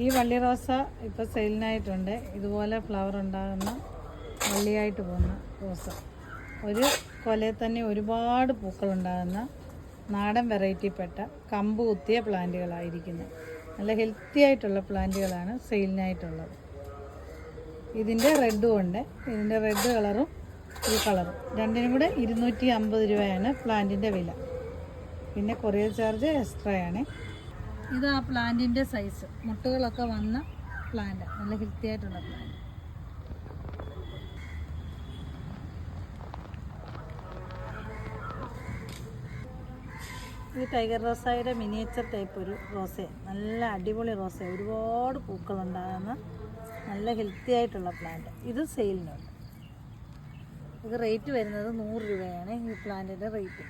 ഈ വള്ളി റോസ ഇപ്പോൾ സെയിലിനായിട്ടുണ്ട്. ഇതുപോലെ ഫ്ലവർ ഉണ്ടാകുന്ന വള്ളിയായിട്ട് പോകുന്ന റോസ. ഒരു കൊലയിൽ തന്നെ ഒരുപാട് പൂക്കളുണ്ടാകുന്ന നാടൻ വെറൈറ്റിപ്പെട്ട കമ്പ് കുത്തിയ പ്ലാന്റുകളായിരിക്കുന്നത്. നല്ല ഹെൽത്തി ആയിട്ടുള്ള പ്ലാന്റുകളാണ് സെയിലിനായിട്ടുള്ളത്. ഇതിൻ്റെ റെഡും ഉണ്ട്. ഇതിൻ്റെ റെഡ് കളറും ഈ കളറും രണ്ടിനും കൂടെ 250 രൂപയാണ് പ്ലാന്റിൻ്റെ വില. പിന്നെ കൊറിയർ ചാർജ് എക്സ്ട്രായാണ്. ഇത് ആ പ്ലാന്റിൻ്റെ സൈസ്, മുട്ടുകളൊക്കെ വന്ന പ്ലാന്റ്, നല്ല ഹെൽത്തി ആയിട്ടുള്ള പ്ലാന്റ്. ഈ ടൈഗർ റോസായുടെ മിനിയേച്ചർ ടൈപ്പ് ഒരു റോസയാണ്. നല്ല അടിപൊളി റോസ, ഒരുപാട് പൂക്കളുണ്ടാകുന്ന നല്ല ഹെൽത്തി ആയിട്ടുള്ള പ്ലാന്റ്. ഇത് സെയിലിനുണ്ട്. ഇത് റേറ്റ് വരുന്നത് 100 രൂപയാണ് ഈ പ്ലാന്റിൻ്റെ റേറ്റ്.